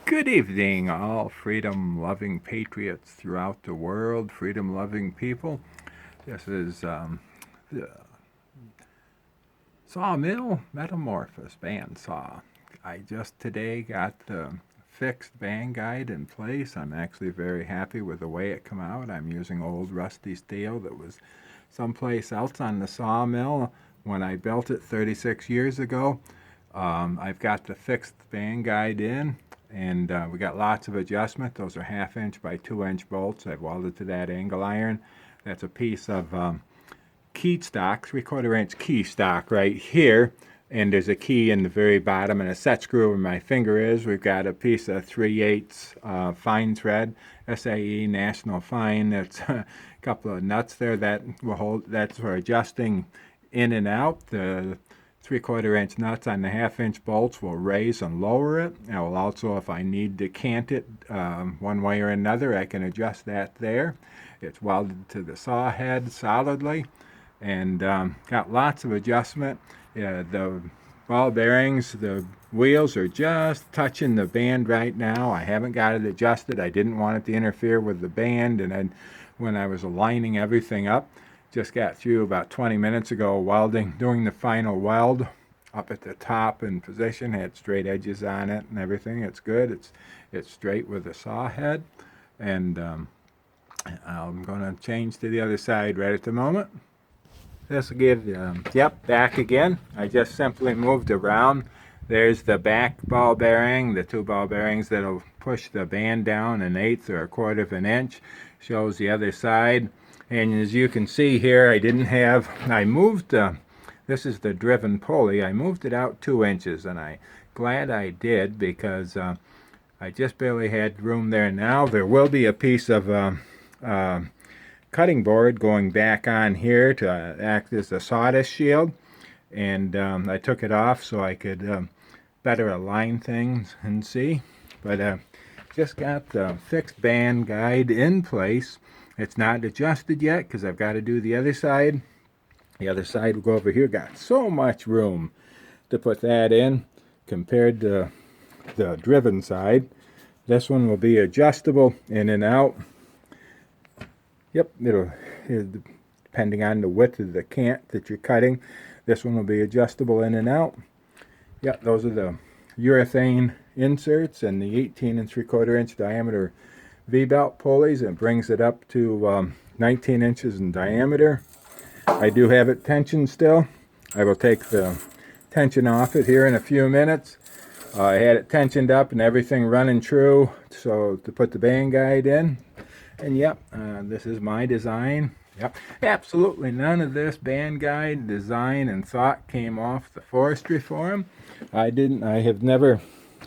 Good evening, all freedom-loving patriots throughout the world, freedom-loving people. This is the Sawmill Metamorphosis bandsaw. I just today got the fixed band guide in place. I'm actually very happy with the way it came out. I'm using old rusty steel that was someplace else on the sawmill when I built it 36 years ago. I've got the fixed band guide in, and we got lots of adjustment. Those are 1/2 inch by 2 inch bolts. I've welded to that angle iron. That's a piece of key stock, 3/4 inch key stock right here, and there's a key in the very bottom and a set screw where my finger is. We've got a piece of 3/8 fine thread, SAE National Fine. That's a couple of nuts there that will hold. That's for adjusting in and out. The 3/4 inch nuts on the 1/2 inch bolts will raise and lower it. I will also, if I need to cant it one way or another, I can adjust that there. It's welded to the saw head solidly, and got lots of adjustment. The ball bearings, the wheels are just touching the band right now. I haven't got it adjusted. I didn't want it to interfere with the band, and then when I was aligning everything up, just got through about 20 minutes ago welding, doing the final weld up at the top in position. Had straight edges on it and everything. It's good. It's straight with the saw head, and I'm going to change to the other side right at the moment. This will give, yep, back again. I just simply moved around. There's the back ball bearing, the 2 ball bearings that'll push the band down 1/8 or 1/4 of an inch. Shows the other side. And as you can see here, I moved, this is the driven pulley. I moved it out 2 inches, and I'm glad I did, because I just barely had room there. Now there will be a piece of cutting board going back on here to act as a sawdust shield, and I took it off so I could better align things and see. But just got the fixed band guide in place. It's not adjusted yet because I've got to do the other side. The other side will go over here. Got so much room to put that in compared to the driven side. This one will be adjustable in and out. Yep, it'll, depending on the width of the cant that you're cutting, this one will be adjustable in and out. Yep, those are the urethane inserts and the 18 and 3/4 inch diameter V-belt pulleys, and brings it up to 19 inches in diameter. I do have it tensioned still. I will take the tension off it here in a few minutes. I had it tensioned up and everything running true, so to put the band guide in. And yep, this is my design. Yep, absolutely none of this band guide design and thought came off the forestry forum.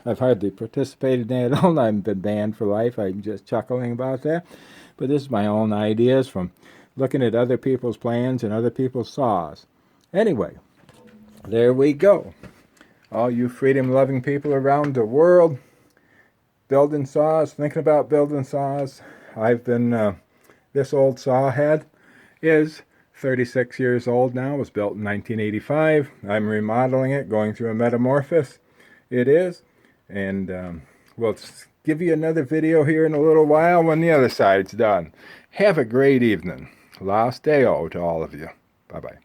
I've hardly participated in it at all. I've been banned for life. I'm just chuckling about that. But this is my own ideas from looking at other people's plans and other people's saws. Anyway, there we go. All you freedom-loving people around the world, building saws, thinking about building saws. I've been, this old saw head is 36 years old now. It was built in 1985. I'm remodeling it, going through a metamorphosis. It is. And we'll give you another video here in a little while when the other side's done. Have a great evening. Last Deo to all of you. Bye-bye.